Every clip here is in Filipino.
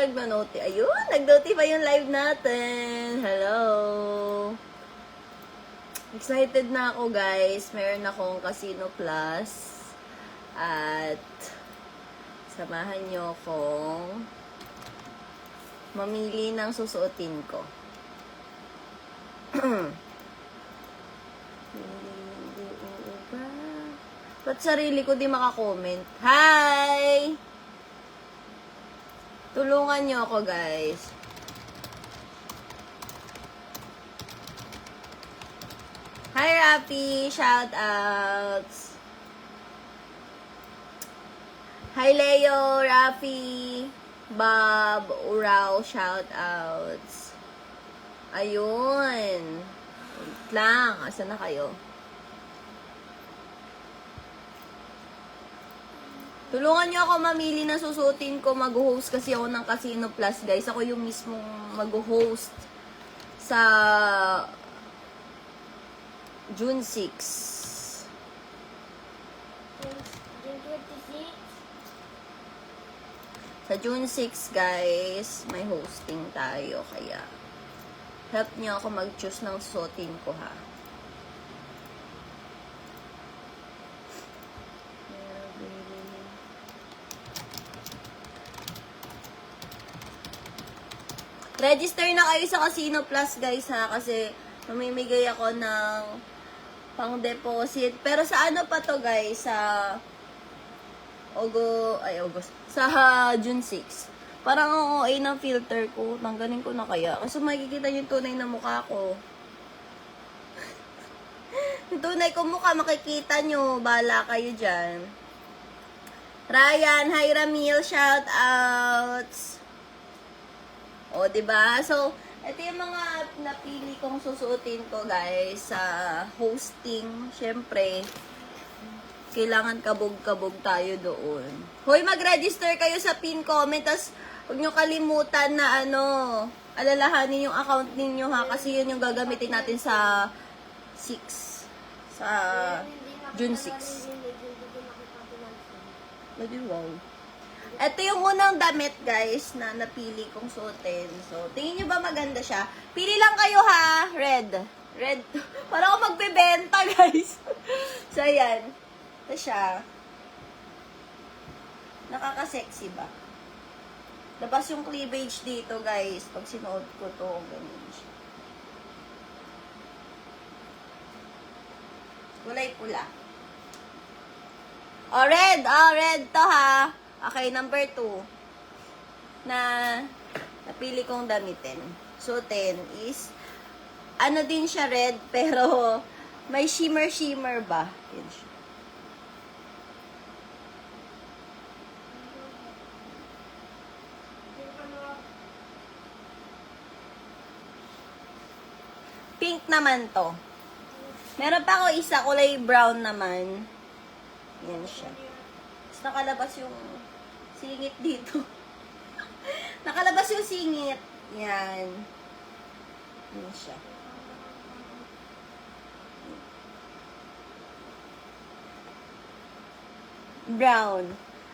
nagma-notify? Ayun, nag-notify yung live natin. Hello. Excited na ako, guys. Meron akong Casino Plus. At samahan nyo akong mamili ng susuotin ko. Ba't sarili ko di makakomment? Hi! Tulungan nyo ako, guys. Hi, Rafi! Shoutouts! Hi, Leo, Rafi, Bob, Urao, shoutouts. Ayun. Wait lang. Asan na kayo? Tulungan niyo ako mamili na susutin ko. Mag-host kasi ako ng Casino Plus, guys. Ako yung mismong mag-host sa June 6. June 26? Sa June 6, guys, may hosting tayo. Kaya, help niyo ako mag-choose ng susutin ko, ha? Register na kayo sa Casino Plus, guys, ha? Kasi mamimigay ako ng pang-deposit. Pero sa ano pa to, guys? Sa August. Sa June 6. Parang ang OA ng filter ko. Tanggalin ko na kaya. Kasi makikita yung tunay na mukha ko. Yung tunay ko mukha, makikita nyo. Bahala kayo dyan. Ryan, hi Ramil, shoutouts. O, diba? So, ito yung mga napili kong susuotin ko, guys, sa hosting. Siyempre, kailangan kabog-kabog tayo doon. Hoy, mag-register kayo sa pin comment, tas huwag nyo kalimutan na alalahanin yung account ninyo, ha, kasi yun yung gagamitin natin sa 6. Sa June 6. Wow. Ito yung unang damit, guys, na napili kong suotin. So, tingin nyo ba maganda siya? Pili lang kayo, ha? Red. Red. Para ako magbebenta, guys. So, ayan. Ito siya. Nakaka-sexy ba? Labas yung cleavage dito, guys. Pag sinuot ko to, ganun siya. Kulay pula. Oh, red. Oh, red to, ha? Okay, number 2 na napili kong damitin. Suotin is, ano din siya red, pero may shimmer-shimmer ba? Yan siya. Pink naman to. Meron pa ako isa, kulay brown naman. Yan siya. Tapos nakalabas yung singit dito. Nakalabas yung singit. Yan. Yan siya. Brown.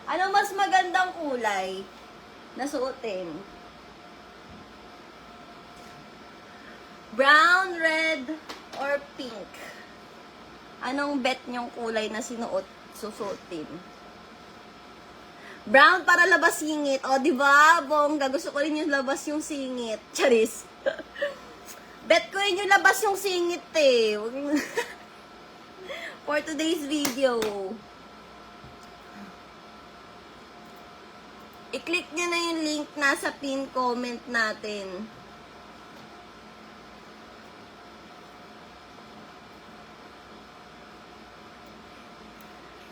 Ano mas magandang kulay na suotin? Brown, red, or pink? Anong bet nyong kulay na susuotin? Brown para labas singit. O, diba? Bongga. Gusto ko rin yung labas yung singit. Charis. Bet ko rin yung labas yung singit, eh. For today's video. I-click nyo na yung link nasa pin comment natin.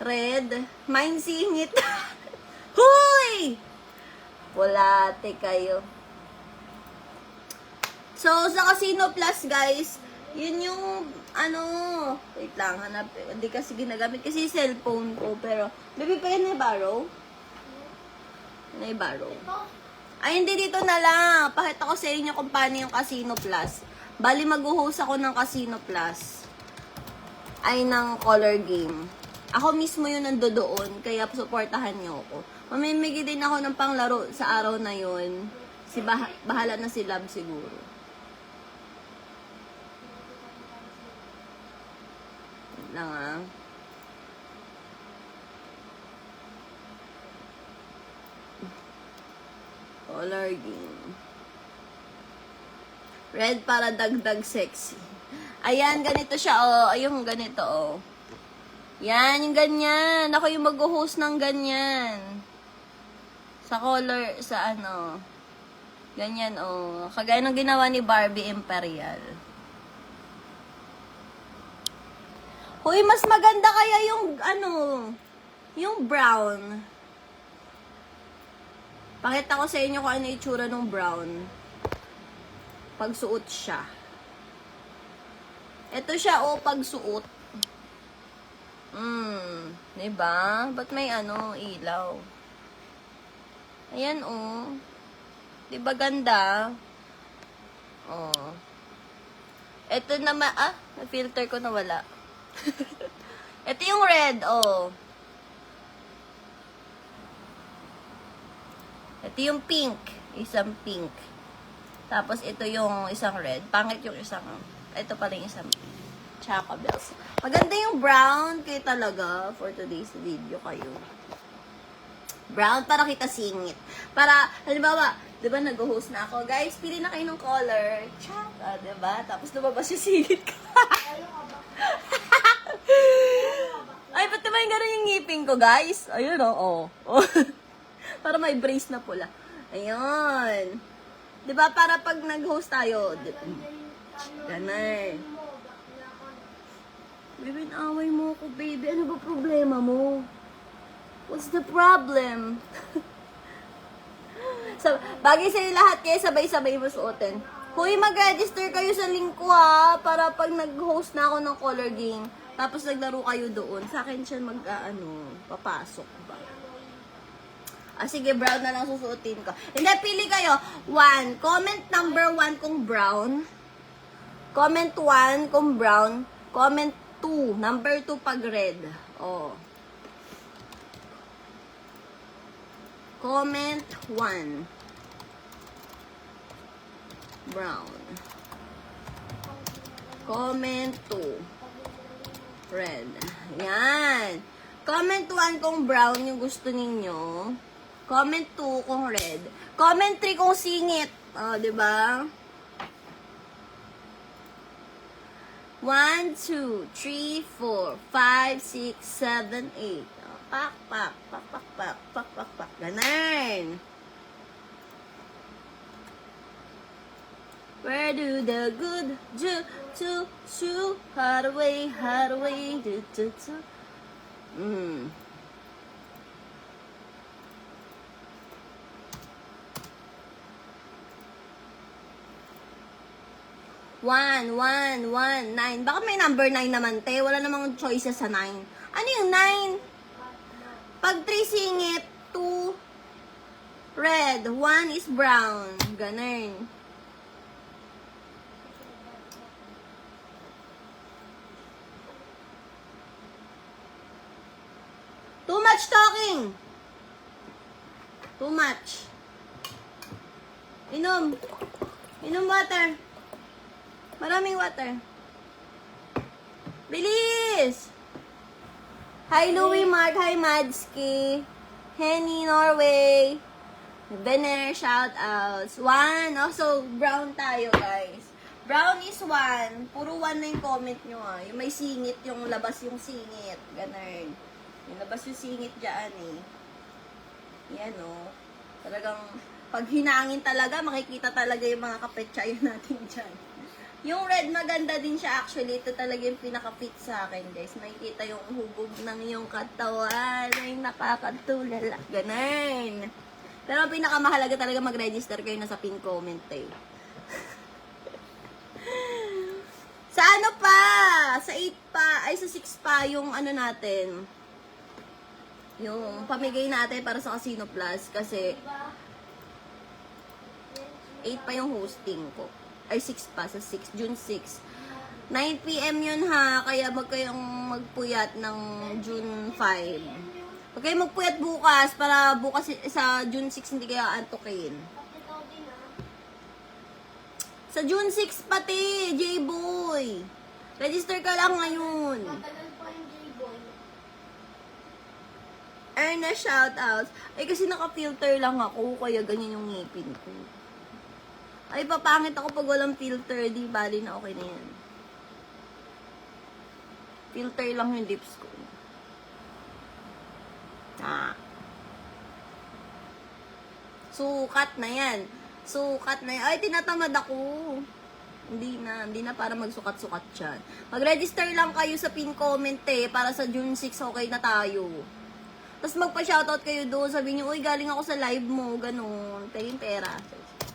Red. Mine singit. Huy! Bulate kayo. So, sa Casino Plus, guys, yun yung, wait lang, hanap. Hindi kasi ginagamit kasi cellphone ko, pero, baby, pa yan na-borrow? Na-borrow? Ay, hindi, dito na lang. Pakita ko sa inyo kung paano yung Casino Plus. Bali, mag-host ako ng Casino Plus. Ay, ng color game. Ako mismo yung nandoon, kaya supportahan niyo ako. Mamimigay din ako ng panglaro sa araw na yon. Bahala na si Love siguro. Wait lang ah. Color game. Red para dagdag sexy. Ayan, ganito siya, oh. Ayun, ganito, oh. Yan, yung ganyan. Ako yung mag-host ng ganyan. Sa color, sa ano. Ganyan, oh. Kagaya ng ginawa ni Barbie Imperial. Hoy, mas maganda kaya yung, ano, yung brown. Pakita ko sa inyo kung ano itsura ng brown. Pagsuot siya. Ito siya, oh, pagsuot. Diba? Ba't may ano, ilaw? Ayan, oh. Diba ganda? Oh. Ito naman, na-filter ko na wala. Ito yung red, oh. Ito yung pink. Isang pink. Tapos, ito yung isang red. Pangit yung isang, ito pala yung isang pink. Chaka bells. Maganda yung brown kayo talaga for today's video kayo. Brown para kita singit. Para, halimbawa, di ba nag-host na ako, guys, pili na kayo ng color. Chaka, di ba? Tapos lumabas yung singit ko. Ay, ba't naman gano'n yung ngipin ko, guys? Ayun, oh. Para may brace na pula. Ayun. Di ba, para pag nag-host tayo, ganun. Baby, away mo ako, baby. Ano ba problema mo? What's the problem? Bagay sa'yo lahat, kaya sabay-sabay mo suotin. Hoy, mag-register kayo sa link ko ha, para pag nag-host na ako ng color game, tapos naglaro kayo doon, sa akin siya papasok ba? Sige, brown na lang susuotin ko. Hindi, pili kayo. 1. Comment number 1 kung brown. Comment 1 kung brown. Comment 2. Number 2 pag red. Oh. Comment 1. Brown. Comment 2. Red. Yan. Comment 1 kung brown yung gusto ninyo. Comment 2 kung red. Comment 3 kung singit. Oh, diba? 1, 2, 3, 4, 5, 6, 7, 8. Pak, pak, pak, pak, pak, pak, pak, pak. Ganun. Where do the good do, hide away, do. One, 9. Baka may number 9 naman, te. Wala namang choices sa 9. Ano yung 9? Pag 3 singit, 2 red, 1 is brown. Ganun. Too much talking. Too much. Inom. Inom water. Maraming water. Bilis! Hi, Louie Mark. Hi, Madski. Henny, Norway. Bener, shoutouts. 1. Also, brown tayo, guys. Brown is 1. Puro 1 na yung comment nyo, ah. Yung may singit, yung labas yung singit. Ganun. Yung labas yung singit dyan, eh. Yan, oh. Talagang, pag hinangin talaga, makikita talaga yung mga kapetsayo natin dyan. Yung red, maganda din siya actually. Ito talaga yung pinaka-fit sa akin, guys. Makikita yung hubog ng iyong katawan. Ay, nakakatulala. Ganun. Pero ang pinakamahalaga talaga mag-register kayo na sa pin comment, eh. Sa ano pa? Sa 8 pa, ay sa 6 pa yung ano natin. Yung pamigay natin para sa Casino Plus. Kasi 8 pa yung hosting ko. Ay, 6 pa. Sa 6. June 6. 9 PM yun ha. Kaya magkayong magpuyat ng June 5. Huwag kayo magpuyat bukas para bukas sa June 6 hindi kayo antukin. Sa June 6 pati, J-Boy. Register ka lang ngayon. Matagal pa yung J-Boy. Erna shoutouts. Ay kasi naka-filter lang ako, kaya ganyan yung ngipin ko. Ay papangit ako pag walang filter, di bali na okay na yan. Filter lang yung lips ko. Sukat na yan. Sukat na yan. Ay, tinatamad ako. Hindi na para magsukat-sukat siya. Mag-register lang kayo sa pin comment para sa June 6 okay na tayo. Tapos magpa-shoutout kayo doon, sabihin niyo, uy, galing ako sa live mo, ganun. Paying pera.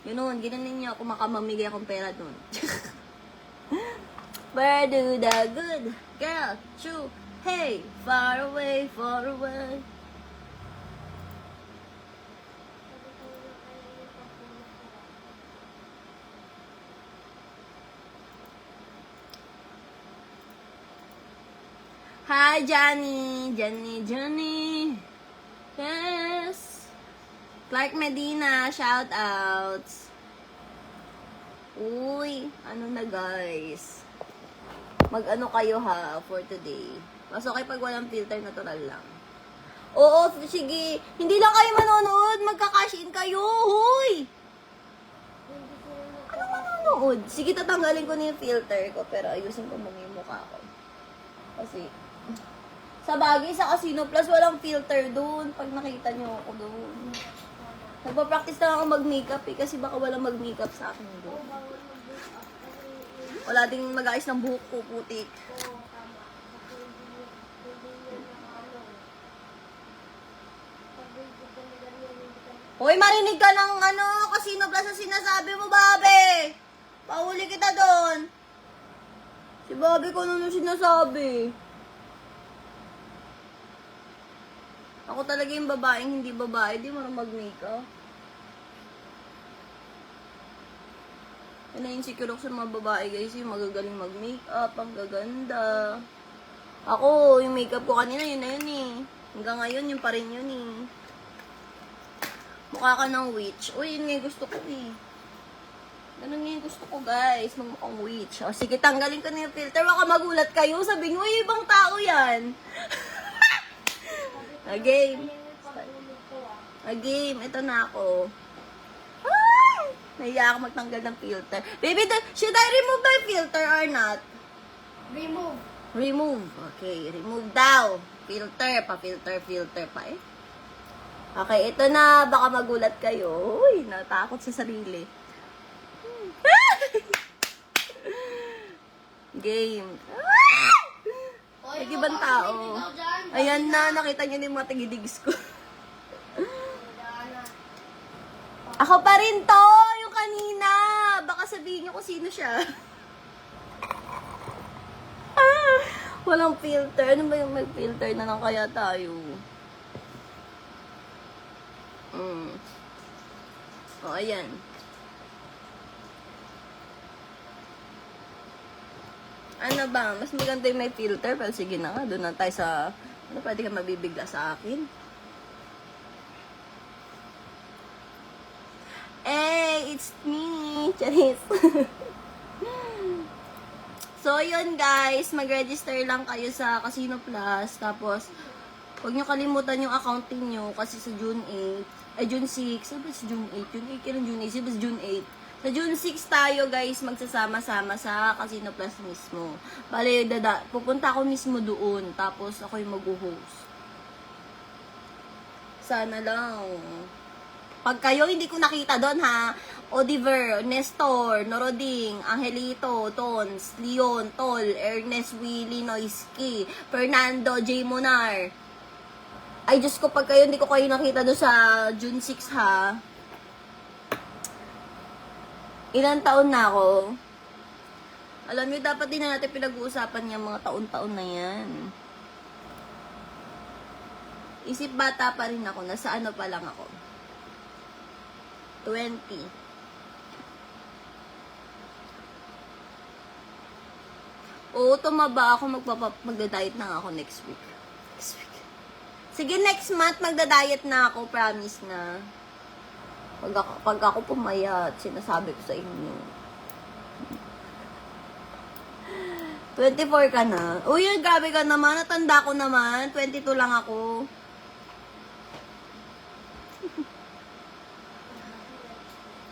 Yun nun, ginanin niyo ako, makamamigay akong pera doon. Where do the good girl shoot? Hey, far away, far away. Hi, Johnny. Johnny. Yes. Clark Medina, shoutouts. Uy, ano na guys. Mag-ano kayo ha for today. Mas okay pag walang filter, natural lang. Oo, sige. Hindi lang kayo manonood. Magka-cash in kayo. Huy! Ano manonood? Sige, tatanggalin ko na yung filter ko. Pero ayusin ko muna yung mukha ko. Kasi, sa bagay, sa Casino Plus, walang filter doon. Pag nakita nyo ako doon. Nagpa-practice na ako mag-makeup kasi baka walang mag-makeup sa akin doon. Wala ding mag-ayos ng buhok ko, putik. Hoy, marinig ka ng Casino Plus na sinasabi mo, Babe. Pahuli kita doon. Si Babe ko ano sinasabi. Ako talaga yung babaeng hindi babae, di mo mag-makeup. Yan na yung insecure sa mga babae guys, yung magagaling mag-makeup, ang gaganda. Ako, yung makeup ko kanina, yun na yun eh. Hanggang ngayon, yun pa rin yun eh. Mukha ka ng witch. Uy, yun nga yung gusto ko eh. Ganun nga yung gusto ko guys, magmukhang witch. O sige, tanggalin ko na yung filter. Baka magulat kayo, sabihin, uy, ibang tao yan. Game. Game, ito na ako. Ay! Nahiya ako magtanggal ng filter. Baby, should I remove the filter or not? Remove. Remove. Okay, remove daw. Filter, filter pa eh. Okay, ito na. Baka magulat kayo. Uy, natakot sa sarili. Game. Ay, ibang tao. Ayan na, nakita niyo yung mga tigidigs ko. Ako pa rin to, yung kanina. Baka sabihin niyo kung sino siya. Walang filter. Ano ba yung mag-filter na lang kaya tayo? O, ayan. Ano ba? Mas maganda yung may filter. Pero sige na nga, doon na tayo sa... Ano, pwede ka mabibigla sa akin? Hey, it's me! Charis! So, yun guys. Mag-register lang kayo sa Casino Plus. Tapos, huwag nyo kalimutan yung accounting nyo. Kasi sa June 8, ay June 6. Ano ba sa June 8? June 8 kailan June 8? Sa June 8. Sa June 6 tayo guys, magsasama-sama sa Casino Plus mismo. Bale, pupunta ako mismo doon. Tapos ako yung mag-host. Sana lang. Pag kayo hindi ko nakita doon ha, Oliver, Nestor, Noroding, Angelito, Tons, Leon, Tol, Ernest, Willie, Noisky, Fernando, J. Monar. Ay Diyos ko, pag kayo hindi ko kayo nakita doon sa June 6 ha. Ilang taon na ako? Alam niyo, dapat din na natin pinag-uusapan yung mga taon-taon na yan. Isip bata pa rin ako. Nasa ano pa lang ako? 20. Oo, tumaba ako. Magda-diet na ako next week. Next week. Sige, next month magda-diet na ako, promise na. Pag ako pumayat, sinasabi ko sa inyo. 24 ka na. Uy, grabe ka naman. Natanda ko naman. 22 lang ako.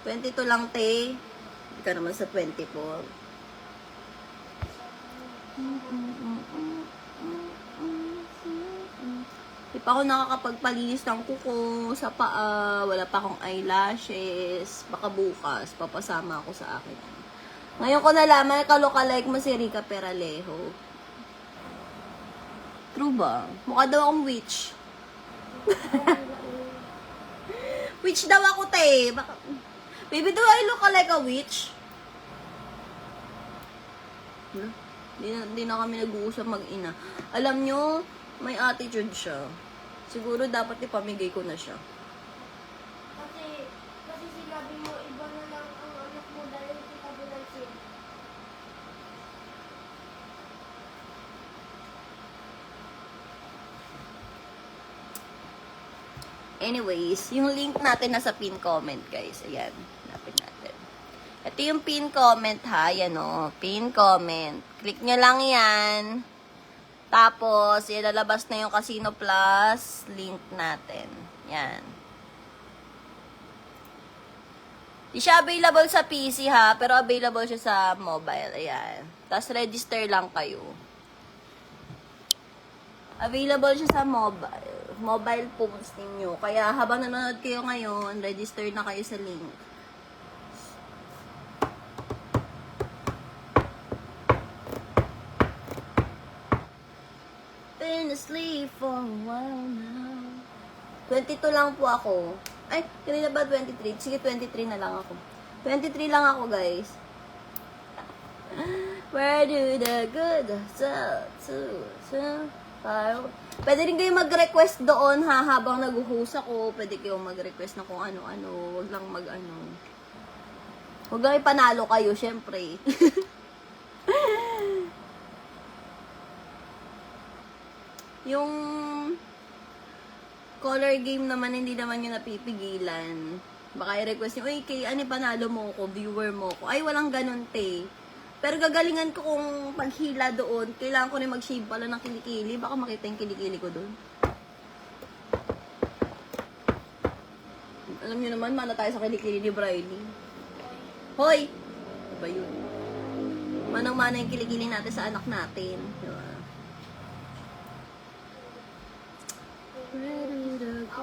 $22 lang, te. Hindi ka naman sa 24. Di pa ako nakakapagpalinis ng kuko sa paa. Wala pa akong eyelashes. Baka bukas, papasama ako sa akin. Ngayon ko nalaman, kaloka-like mo si Rica Peralejo. True ba? Mukha daw akong witch. Witch daw ako, te. Baka... Baby, do I look like a witch? Hindi na kami nag-uusap mag-ina. Alam nyo, may attitude siya. Siguro dapat ipamigay ko na siya. Kasi sinabi mo, iba na lang ang anak mo dahil kita binansin. Anyways, yung link natin nasa pin comment, guys. Ayan, hanapin natin. Ito yung pin comment, ha. Yan, o. Pin comment. Click nyo lang yan. Tapos, ilalabas na yung Casino Plus link natin. Yan. Di siya available sa PC, ha. Pero available siya sa mobile. Ayan. Tapos, register lang kayo. Available siya sa mobile phones ninyo. Kaya habang nanonood kayo ngayon, register na kayo sa link. Been asleep for a while now. 22 lang po ako. Ay, kanina ba 23? Sige, 23 na lang ako. 23 lang ako, guys. Where do the good Pwede rin kayo mag-request doon, ha, habang nag-host ako. Pwede kayo mag-request na kung ano-ano. Wag lang mag-ano. Wag lang ipanalo kayo, syempre. Yung color game naman, hindi naman yung napipigilan. Baka i-request nyo, uy, kay ano panalo mo ko, viewer mo ko. Ay, walang ganun, te. Pero gagalingan ko kung paghila doon, kailangan ko rin mag-shave pala ng kilikili. Baka makita yung kilikili ko doon. Alam nyo naman, mana tayo sa kilikili ni Briley. Hoy! Diba yun? Manang-mana yung kilikili natin sa anak natin. Diba? Ready to go.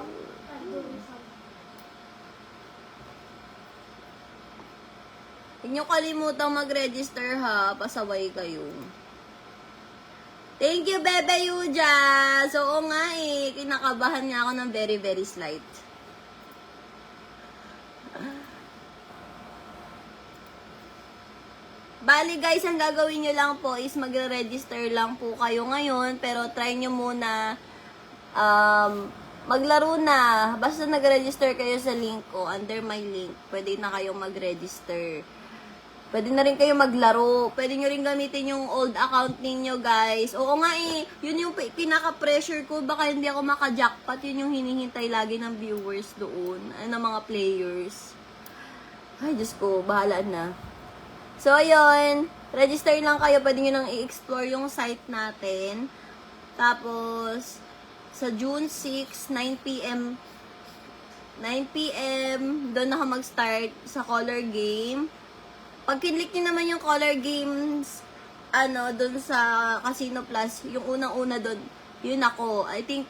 Huwag niyo kalimutang mag-register, ha. Pasaway kayo. Thank you, Bebe Yuja. So, oo nga eh. Kinakabahan niya ako ng very, very slight. Bali, guys, ang gagawin nyo lang po is magre-register lang po kayo ngayon. Pero try nyo muna maglaro na. Basta nag-register kayo sa link ko, under my link, pwede na kayong mag-register. Pwede na rin kayo maglaro. Pwede nyo rin gamitin yung old account ninyo, guys. Oo nga eh, yun yung pinaka-pressure ko. Baka hindi ako maka-jackpot. Yun yung hinihintay lagi ng viewers doon. Ng mga players. Ay, Diyos ko, bahala na. So, ayun. Register lang kayo. Pwede nyo nang i-explore yung site natin. Tapos, sa June 6, 9 p.m. doon ako mag-start sa color game. Pag kinlik nyo naman yung color games, doon sa Casino Plus, yung unang-una doon, yun ako. I think,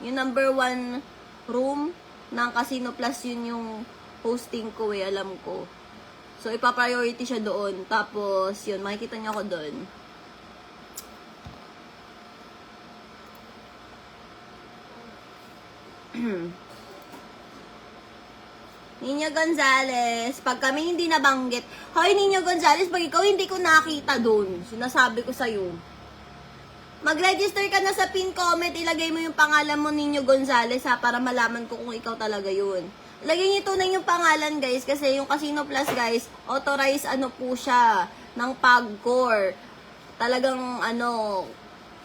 yung number 1 room ng Casino Plus, yun yung hosting ko alam ko. So, ipa-priority siya doon. Tapos, yun, makikita nyo ako doon. Nino Gonzales, pag kami hindi nabanggit, hoy Nino Gonzales, pag ikaw hindi ko nakita dun, sinasabi ko sa'yo, mag-register ka na sa pin comment, ilagay mo yung pangalan mo Nino Gonzales ha, para malaman ko kung ikaw talaga yun. Ilagay niyo tunay yung pangalan guys, kasi yung Casino Plus guys, authorized po siya, ng PAGCOR. Talagang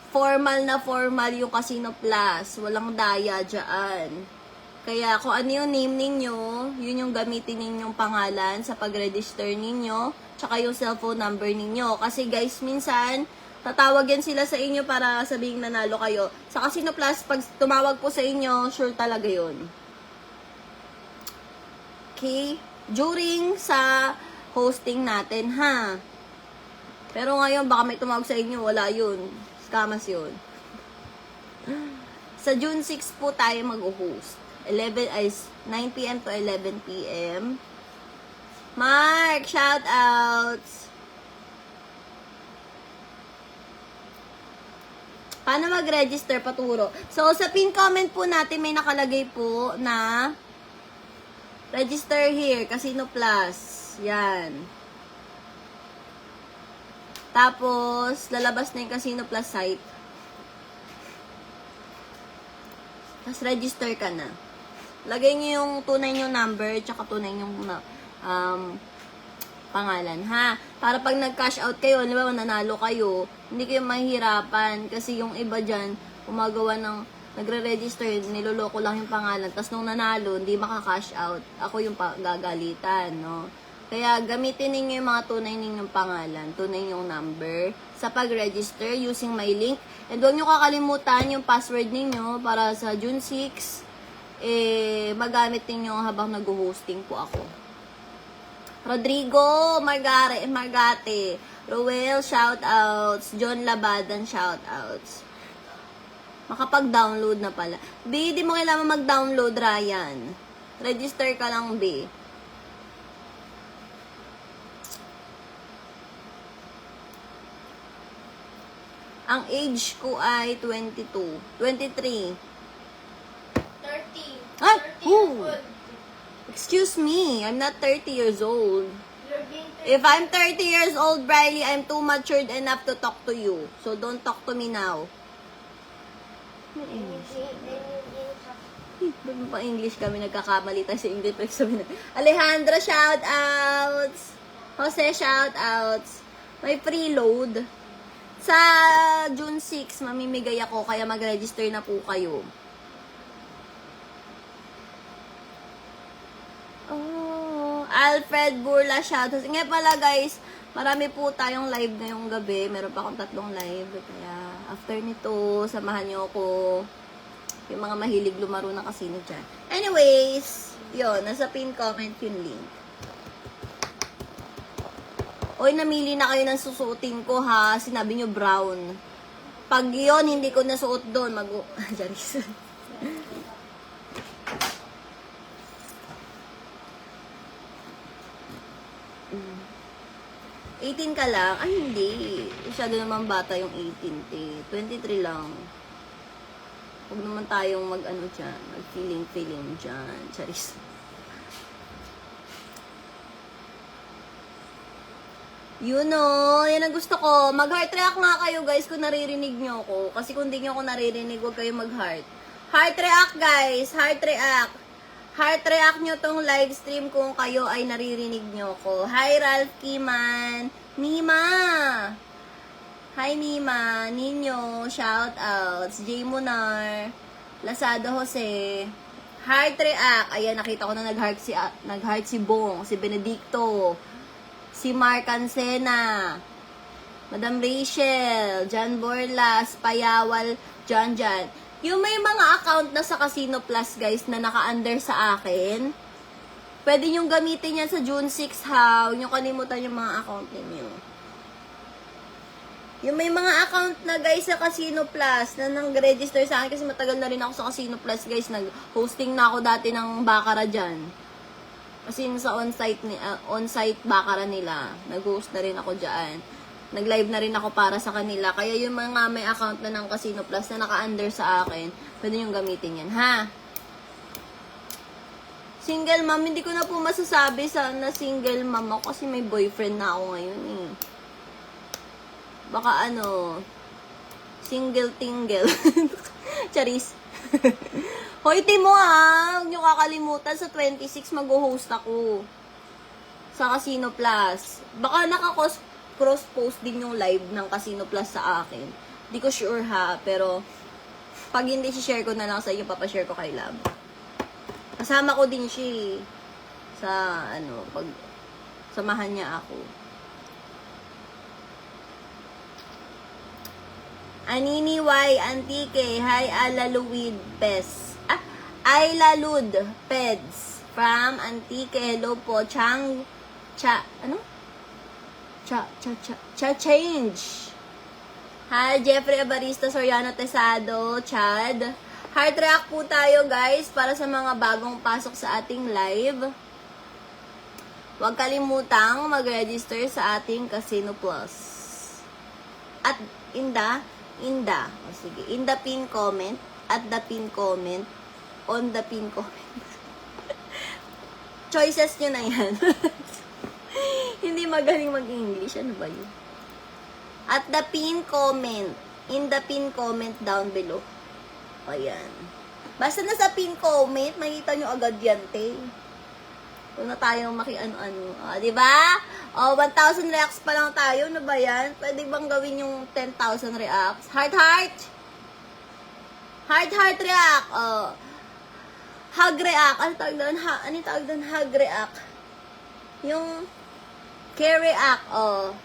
formal na formal yung Casino Plus. Walang daya dyan. Kaya kung ano yung name ninyo, yun yung gamitin ninyong pangalan sa pag-register ninyo, tsaka yung cellphone number ninyo. Kasi guys, minsan, tatawag yan sila sa inyo para sabihin nanalo kayo. Sa Casino Plus, pag tumawag po sa inyo, sure talaga yun. Okay? During sa hosting natin, ha? Pero ngayon, baka may tumawag sa inyo, wala yun. Scammers yun. Sa June 6 po tayo mag-host. 9 p.m. to 11 p.m. Mark, shoutouts! Paano mag-register, paturo? So, sa pin comment po natin, may nakalagay po na register here, Casino Plus. Yan. Tapos, lalabas na yung Casino Plus site. Tapos, register ka na. Lagay nyo yung tunay nyo number, tsaka tunay nyo pangalan, ha? Para pag nag-cash out kayo, di ba, nanalo kayo, hindi kayo mahihirapan. Kasi yung iba dyan, gumagawa ng, nagre-register, niloloko lang yung pangalan. Tapos nung nanalo, hindi maka-cash out. Ako yung gagalitan, no? Kaya gamitin ninyo yung mga tunay ninyong pangalan, tunay yung number sa pag-register using my link. And huwag nyo kakalimutan yung password ninyo para sa June 6, magamit ninyo habang nag-hosting po ako. Rodrigo, Margate, Roel, shoutouts, John Labadan, shoutouts. Makapag-download na pala. B, di mo kailangan mag-download, Ryan. Register ka lang, B. Ang age ko ay 22. 23. 30. Ay! 30 Who? years old. Excuse me, I'm not 30 years old. You're being 30. If I'm 30 years old, Briley, I'm too matured enough to talk to you. So don't talk to me now. Ba't pa English kami nagkakamali tayo sa English? Sabi na, Alejandra, shoutouts! Jose, shoutouts! May preload. Sa June 6, mamimigay ako, kaya mag-register na po kayo. Oh, Alfred Burla, shoutouts. Ngayon pala guys, marami po tayong live ngayong gabi. Meron pa akong 3 live. Kaya after nito, samahan niyo ako. Yung mga mahilig lumaro ng casino dyan. Anyways, yun, nasa pin comment yung link. Oy, namili na kayo ng susuotin ko ha. Sinabi nyo brown. Pag yun, hindi ko nasuot doon, Jaris. 18 ka lang? Ay, hindi. Masyado naman bata yung 18, te. 23 lang. Huwag naman tayong mag-ano dyan. Mag-feeling dyan. Charis. You know, yan ang gusto ko. Mag-heart react nga kayo, guys, kung naririnig nyo ako. Kasi kung di nyo ako naririnig, huwag kayo mag-heart. Heart react, guys. Heart react. Heart react nyo tong live stream kung kayo ay naririnig nyo ko. Hi, Ralph Kiman. Mima. Hi, Mima. Ninyo. Shoutouts. J. Munar. Lazado Jose. Heart react. Ayan, nakita ko na nag-heart si Bong. Si Benedicto. Si Mark Ancena. Madam Rachel. John Borlas. Payawal. John. Yung may mga account na sa Casino Plus, guys, na naka-under sa akin, pwede nyong gamitin yan sa June 6, ha? Huwag nyo kalimutan yung mga account ninyo. Yung may mga account na, guys, sa Casino Plus, na nang-register sa akin, kasi matagal na rin ako sa Casino Plus, guys. Nag-hosting na ako dati ng Baccara dyan. Kasi sa on-site Baccara nila, nag-host na rin ako dyan. Nag-live na rin ako para sa kanila. Kaya yung mga may account na ng Casino Plus na naka-under sa akin, pwede yung gamitin yan, ha? Single mom, hindi ko na po masasabi na single mom ako kasi may boyfriend na ako ngayon, eh. Baka single-tingle. Charis. Hoy, Timo, ha? Huwag nyo kakalimutan, sa 26 mag-host ako. Sa Casino Plus. Baka cross-post din yung live ng Casino Plus sa akin. Di ko sure ha, pero pag hindi share ko na lang sa inyo, papashare ko kay Lab. Kasama ko din siya sa pag samahan niya ako. Anini Y Antique, hi Alaluid Pes. Ailalud Peds from Antique. Hello po. Change. Hi, Jeffrey Abarista, Soriano Tesado, Chad. Heart react po tayo, guys, para sa mga bagong pasok sa ating live. Huwag kalimutang mag-register sa ating Casino Plus. At in the pin comment, at the pin comment, on the pin comment. Choices nyo na yan. Hindi magaling mag-English. Ano ba yun? At the pin comment. In the pin comment down below. Ayan. Basta na sa pin comment, makita nyo agad yan, te. Huwag na tayong maki-ano-ano. Diba? 1,000 reacts pa lang tayo. Ano ba yan? Pwede bang gawin yung 10,000 reacts? Heart! Heart react. Hug react. Ano tawag doon? Hug react. Yung care react.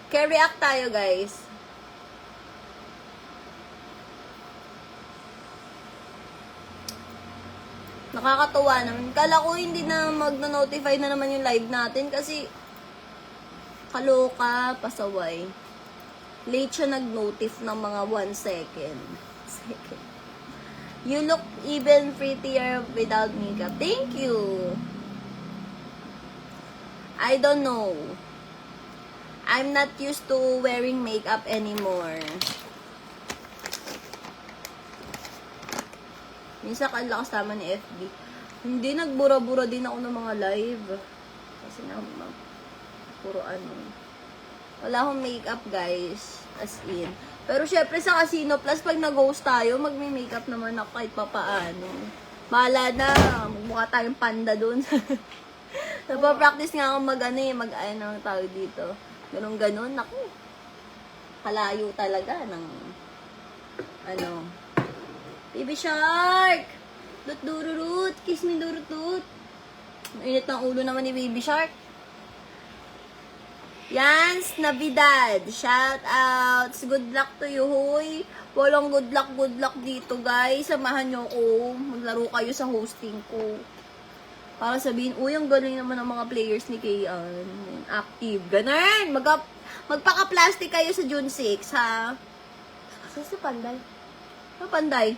Care react tayo, guys. Nakakatuwa naman. Kala ko hindi na magno-notify na naman yung live natin kasi kaloka, pasaway. Late siya nag-notif ng mga 1 second. You look even prettier without makeup. Thank you. I don't know. I'm not used to wearing makeup anymore. Minsan kalakas tama ni FB. Hindi, nagbura-bura din ako ng mga live. Kasi puro wala akong makeup, guys. As in. Pero syempre sa Casino Plus, pag nag-host tayo, magme-makeup naman ako kahit papaano. Bahala na. Magmukha tayong panda dun. Napapractice nga ako ang tawag dito. Ganon. Naku. Kalayo talaga ng Baby Shark! Dururut! Kiss me, dururut! Init ng ulo naman ni Baby Shark. Yans Navidad. Shout outs. Good luck to you, hoy. Walang good luck dito, guys. Samahan nyo ko. Maglaro kayo sa hosting ko. Para sabihin, uy, ang galing naman ng mga players ni Kayan. Active. Ganun! Magpaka-plastic kayo sa June 6, ha? Si Panday. Ano Panday?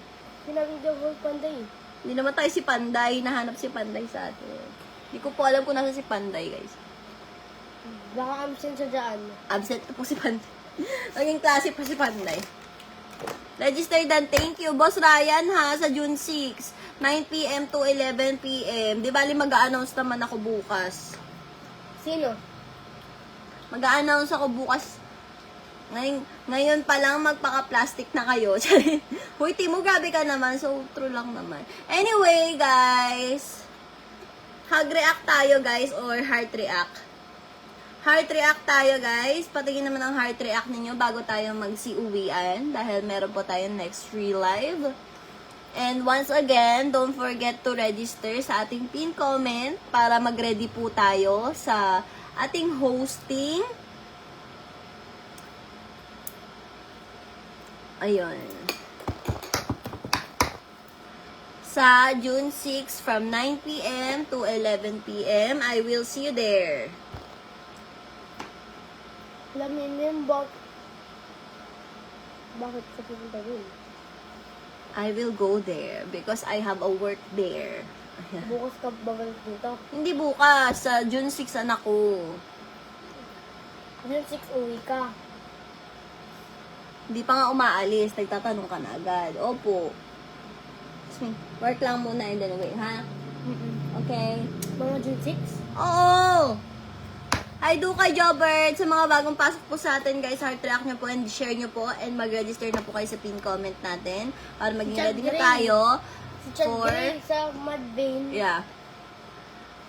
Pinag-video ko Panday. Hindi naman tayo si Panday. Nahanap si Panday sa atin. Hindi ko po alam kung nasa si Panday, guys. Baka absent siya dyan. Absent na po si Panday. Naging klase pa si Panday. Register dan. Thank you. Boss Ryan, ha, sa June 6. 9 p.m. to 11 p.m. Di bali mag-a-announce naman ako bukas. Sino? Mag-a-announce ako bukas. Ngayon pa lang magpaka-plastic na kayo. Huy, Timo, grabe ka naman. So, true lang naman. Anyway, guys. Hug react tayo, guys, or heart react. Heart react tayo, guys. Patingin naman ang heart react ninyo bago tayo magsiuwian. Dahil meron po tayo next free live. And once again, don't forget to register sa ating pin comment para mag-ready po tayo sa ating hosting. Ayun. Sa June 6 from 9 p.m. to 11 p.m. I will see you there. Laminin bakit sa pupunta rin? I will go there because I have a work there. Bukas ka babalik dito. Hindi bukas. Sa June 6 anak ko. June 6 uwi ka. Hindi pa nga umaalis. Nagtatanong ka na agad. Opo. Excuse me. Work lang muna and then wait, ha? Okay. Mga June 6? Oo! Hi do kay Jobert. Sa mga bagong pasok po sa atin, guys, heart react nyo po and share nyo po and mag-register na po kayo sa pin comment natin para maging Chad ready na Gray. tayo Si Chad for... Gray sa Mad Vein. Yeah.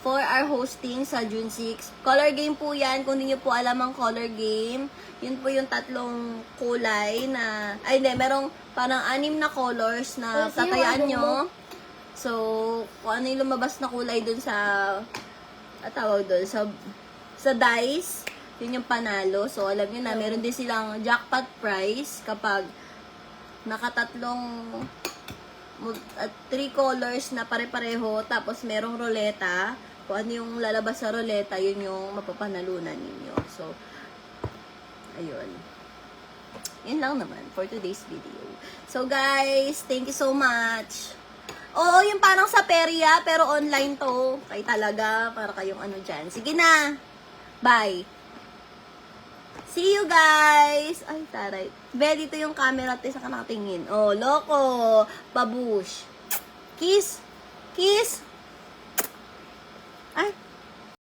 for our hosting sa June 6. Color game po yan. Kung hindi nyo po alam ang color game, yun po yung tatlong kulay na, ay hindi, merong parang 6 na colors na Kasi tatayaan yung nyo. So, kung ano yung lumabas na kulay dun sa, tawag dun, sa dice, yun yung panalo. So, alam nyo na, meron din silang jackpot prize kapag nakatatlong 3 colors na pare-pareho, tapos merong roleta. Kung ano yung lalabas sa roleta, yun yung mapapanalunan ninyo. So, ayun. Yun lang naman for today's video. So, guys, thank you so much. Oo, yung parang sa perya, pero online to. Kay talaga, para kayong ano dyan. Sige na. Bye. See you guys! Ay, taray. Be, dito yung camera tayo sa nakatingin. Oh, loko. Babush. Kiss. Kiss.